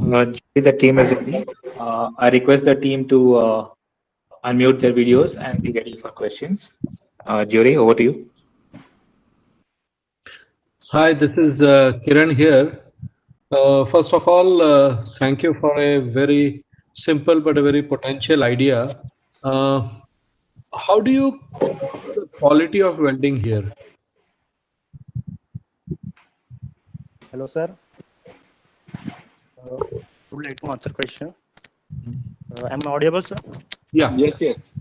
The team is ready. I request the team to unmute their videos and be ready for questions. Jury, over to you. Hi, this is Kiran here. First of all, thank you for a very simple but a very potential idea. Uh, how do you the quality of welding here? Hello, sir. Would like to answer question. Am I audible, sir? Yeah. Yes, yes.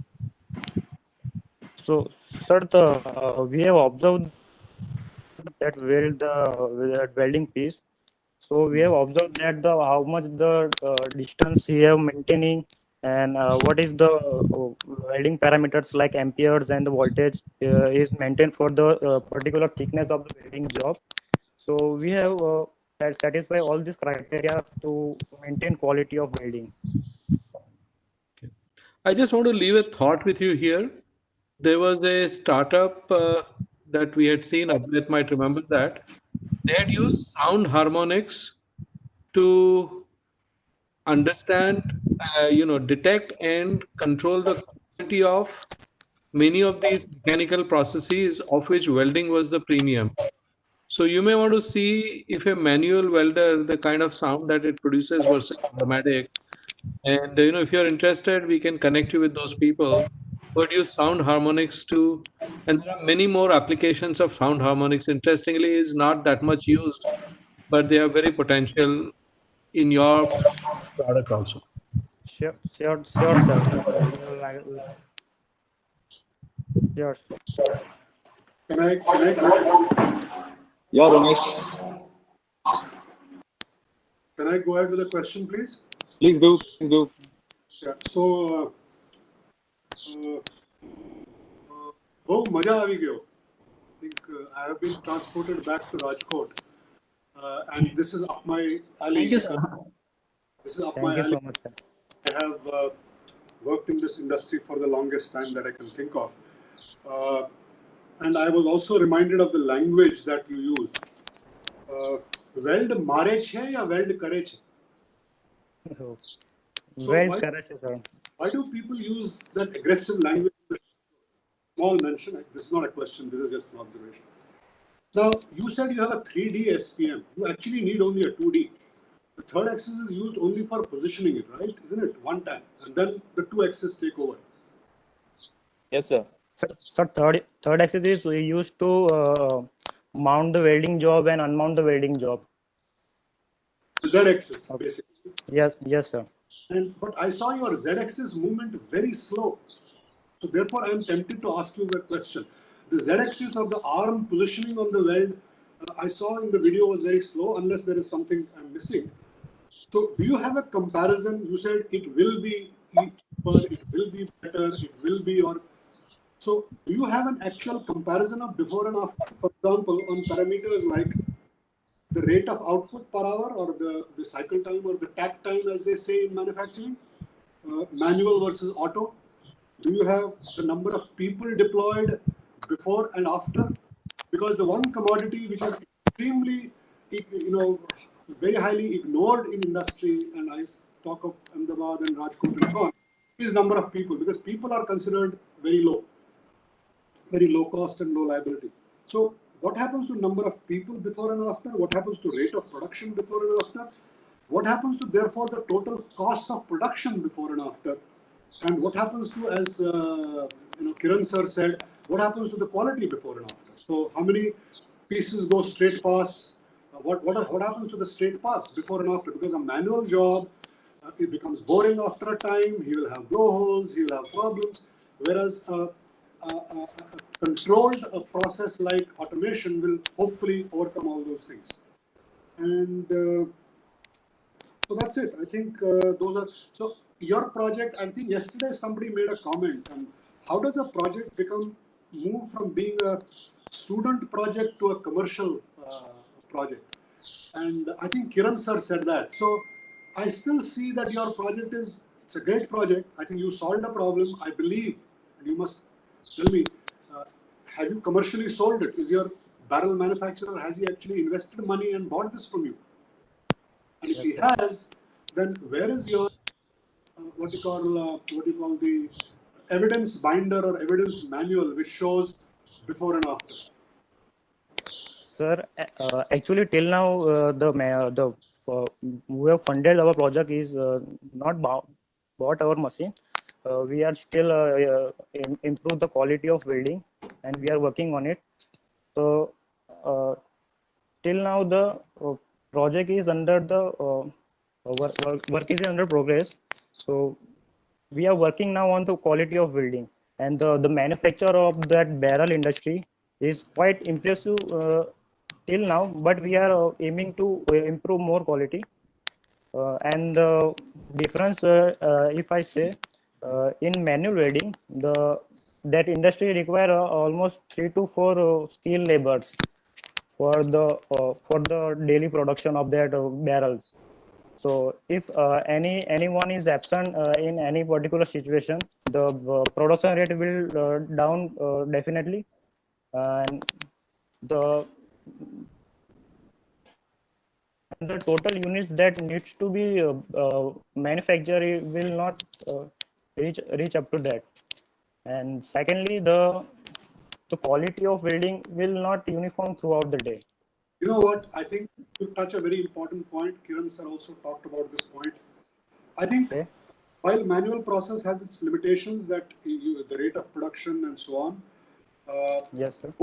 So, sir, we have observed that that welding piece. So we have observed that the how much the distance he have maintaining and what is the welding parameters like amperes and the voltage is maintained for the particular thickness of the welding job. So we have satisfy all these criteria to maintain quality of welding. I just want to leave a thought with you here. There was a startup that we had seen, Abhit might remember that. They had used sound harmonics to understand, detect and control the quality of many of these mechanical processes, of which welding was the premium. So you may want to see if a manual welder, the kind of sound that it produces versus automatic. And if you're interested, we can connect you with those people who would use sound harmonics too. And there are many more applications of sound harmonics. Interestingly, is not that much used, but they are very potential in your product also. Sure, sir. Sure. Can I go? Yeah, Ramesh. Can I go ahead with a question, please? Please do. Please do. Yeah. So, બહુ મજા આવી ગયો. I think I have been transported back to Rajkot, and this is up my alley. Thank you, sir. This is up my Thank you alley. so much, sir. I have worked in this industry for the longest time that I can think of. Uh, and I was also reminded of the language that you used. Weld મારે છે या weld करे છે? So Weld કરે છે, sir. why do people use that aggressive language? Small mention. This is not a question. This is just an observation. Now, you said you have a 3D SPM. You actually need only a 2D. The third axis is used only for positioning it, right? Isn't it? One time. And then the two axes take over. Yes, sir. Sir, third axis is used to mount the welding job and unmount the welding job. The Z axis, Okay. basically. Yes, sir. But I saw your Z axis movement very slow. So therefore, I am tempted to ask you a question. The Z axis of the arm positioning on the weld, I saw in the video was very slow, unless there is something I'm missing. So do you have a comparison? You said it will be cheaper, it will be better, it will be, or so do you have an actual comparison of before and after? For example, on parameters like the rate of output per hour, or the cycle time, or the takt time, as they say in manufacturing, manual versus auto? Do you have the number of people deployed before and after? Because the one commodity which is extremely, very highly ignored in industry, and I talk of Ahmedabad and Rajkot and so on, is number of people, because people are considered very low cost and low liability. So what happens to number of people before and after? What happens to rate of production before and after? What happens to, therefore, the total cost of production before and after? And what happens to, as Kiran sir said, what happens to the quality before and after? So how many pieces go straight pass? What happens to the straight pass before and after? Because a manual job, it becomes boring after a time. He will have blowholes, he will have problems. Whereas a controlled process like automation will hopefully overcome all those things. And so that's it. I think those are so. Your project, I think yesterday somebody made a comment on how does a project move from being a student project to a commercial project. And I think Kiran sir said that. So I still see that your project it's a great project. I think you solved a problem, I believe, and you must tell me, have you commercially sold it? Is your barrel manufacturer, has he actually invested money and bought this from you? And if he has, then where is your what you call the evidence binder or evidence manual which shows before and after? Sir, actually till now who have funded our project is not bought our machine. We are still improve the quality of welding, and we are working on it. So till now the project is under the work is under progress. So we are working now on the quality of welding, and the manufacture of that barrel industry is quite impressive till now, but we are aiming to improve more quality. And the difference, if I say, in manual welding, that industry require almost 3 to 4 skilled laborers for the daily production of that barrels. So if anyone is absent in any particular situation, the production rate will down definitely, and the total units that needs to be manufactured will not reach up to that. And secondly, the quality of welding will not uniform throughout the day. You know what? I think you touch a very important point. Kiran sir also talked about this point. I think Okay. while manual process has its limitations, that the rate of production and so on, Yes, sir.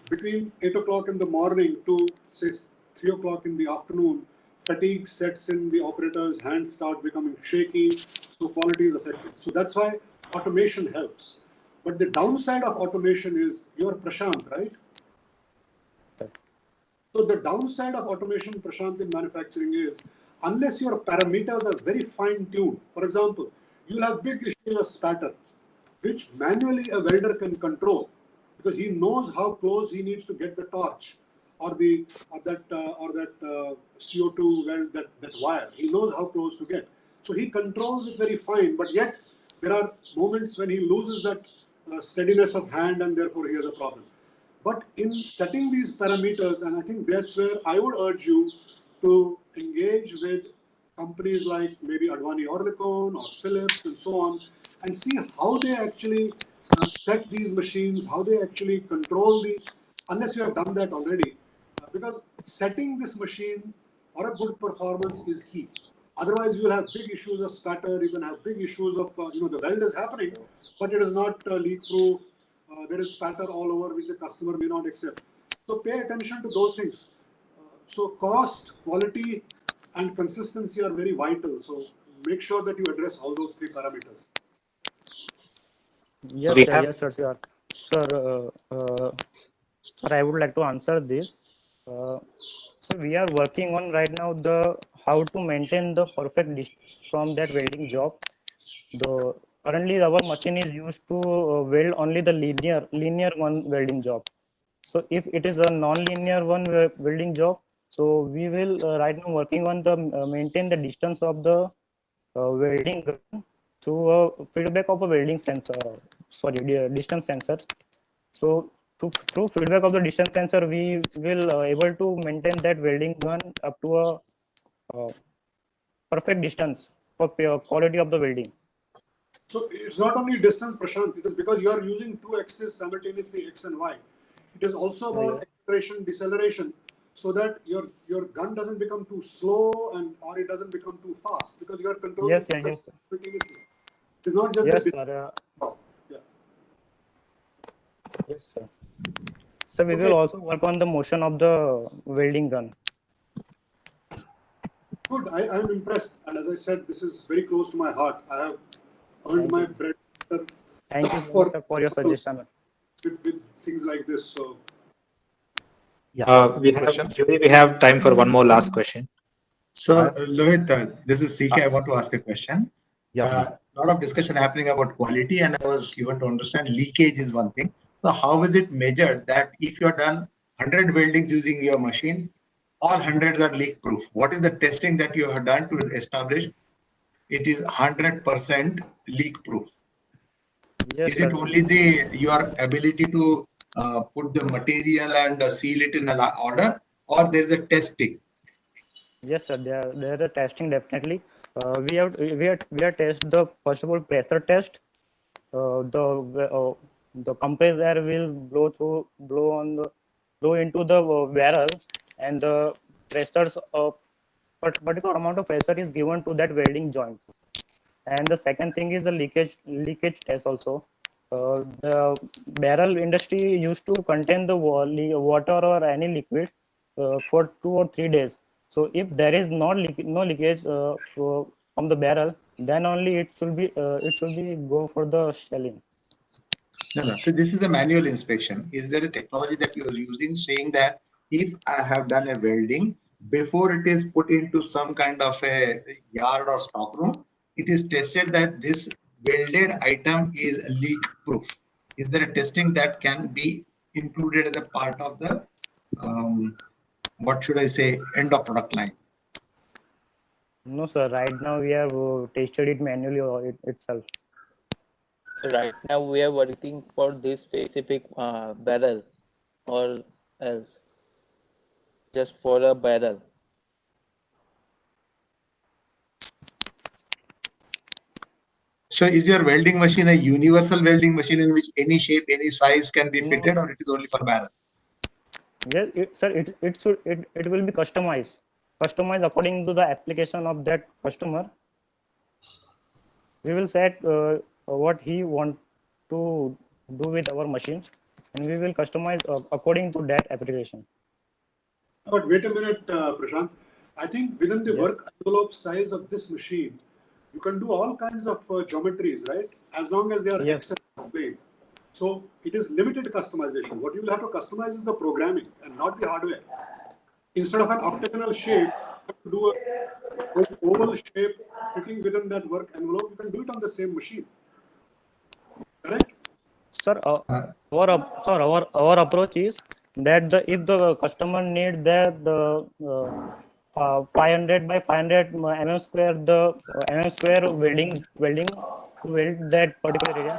between 8 o'clock in the morning to say 3 o'clock in the afternoon, fatigue sets in, the operator's hands start becoming shaky, so quality is affected. So that's why automation helps. But the downside of automation is, you're Prashant, right? So the downside of automation, Prashant, in manufacturing is, unless your parameters are very fine-tuned, for example, you'll have big issues of spatter, which manually a welder can control, because he knows how close he needs to get the torch or that CO2 weld, that wire. He knows how close to get. So he controls it very fine, but yet there are moments when he loses that steadiness of hand, and therefore he has a problem. But in setting these parameters, and I think that's where I would urge you to engage with companies like maybe Advani Oerlikon or Philips and so on, and see how they actually set these machines, how they actually control unless you have done that already, because setting this machine for a good performance is key. Otherwise, you will have big issues of spatter. You can have big issues of the weld is happening, but it is not leak proof. There is spatter all over which the customer may not accept. So pay attention to those things. So cost, quality, and consistency are very vital. So make sure that you address all those 3 parameters. Yes, We sir. have Yes, sir. Sir, I would like to answer this. So we are working on right now the how to maintain the perfect distance from that welding job. The currently our machine is used to weld only the linear one welding job. So if it is a non-linear one welding job, so we will right now working on the maintain the distance of the welding gun through a feedback of a welding sensor. Sorry, distance sensor. So through feedback of the distance sensor, we will able to maintain that welding gun up to a perfect distance for quality of the welding. So it's not only distance, Prashant. It is because you are using 2 axes simultaneously, X and Y. It is also about acceleration, deceleration, so that your gun doesn't become too slow or it doesn't become too fast, because you are controlling Yes, yes, simultaneously. It's not just yes, the sir. yeah. Yes, sir. So we Okay. will also work on the motion of the welding gun. Good. I am impressed, and as I said, this is very close to my heart. I have earned Thank my you. bread Thank you so for much, sir, for your suggestion. with things like this. So we have time for one more last question. So, Lohit, this is CK. I want to ask a question. Yeah, A lot of discussion happening about quality, and I was given to understand leakage is one thing. So, how is it measured that if you have done 100 weldings using your machine, all 100s are leak proof? What is the testing that you have done to establish it is 100% leak proof? Yes, Is it sir. only your ability to put the material and seal it in an order, or there is a testing? Yes, sir. There are testing definitely. We have test the first of all pressure test. The compressed air will blow into the barrel, and the pressures particular amount of pressure is given to that welding joints. And the second thing is the leakage test also. The barrel industry used to contain the water or any liquid for 2 or 3 days. So if there is no leakage from the barrel, then only it should be go for the shelling. No, no. So this is a manual inspection. Is there a technology that you are using saying that if I have done a welding before it is put into some kind of a yard or stock room, it is tested that this welded item is leak proof? Is there a testing that can be included as a part of the what should I say, end of product line? No, sir. Right now we have tested it manually itself. So right now we are working for this specific barrel or else just for a barrel. So is your welding machine a universal welding machine in which any shape, any size can be No. fitted, or it is only for barrel? Yes, sir. It will be customized according to the application of that customer. We will set what he want to do with our machines, and we will customize according to that application. But wait a minute, Prashant. I think within the Yes. work envelope size of this machine, you can do all kinds of geometries, right? As long as they are Yes. excel plane. So it is limited customization. What you will have to customize is the programming and not the hardware. Instead of an octagonal shape, you have to do a oval shape fitting within that work envelope. You can do it on the same machine. Correct? Sir, our approach is that if the customer need that the 500 by 500 mm square welding to weld that particular area.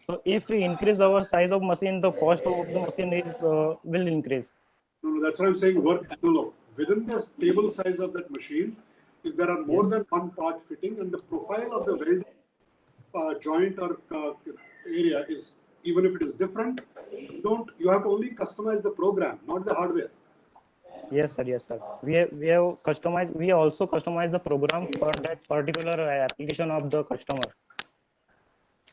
So if we increase our size of machine, the cost of the machine is will increase. No, that's what I'm saying. Work envelope. Within the table size of that machine, if there are more than one part fitting and the profile of the weld joint or area is, even if it is different, you have to only customize the program, not the hardware. Yes, sir. Yes, sir. We have customized. We also customize the program for that particular application of the customer.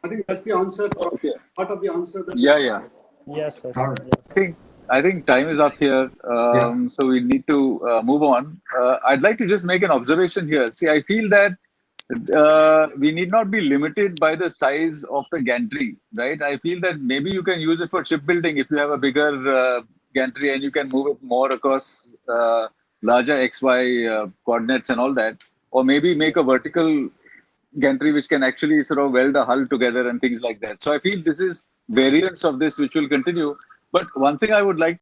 I think that's the answer. Okay. Part of the answer that. Yeah. Yes, sir. All right. Yes. I think time is up here. So we need to move on. I'd like to just make an observation here. See, I feel that we need not be limited by the size of the gantry, right? I feel that maybe you can use it for shipbuilding if you have a bigger gantry and you can move it more across larger XY coordinates and all that. Or maybe make a vertical gantry which can actually sort of weld a hull together and things like that. So I feel this is variants of this which will continue. But one thing I would like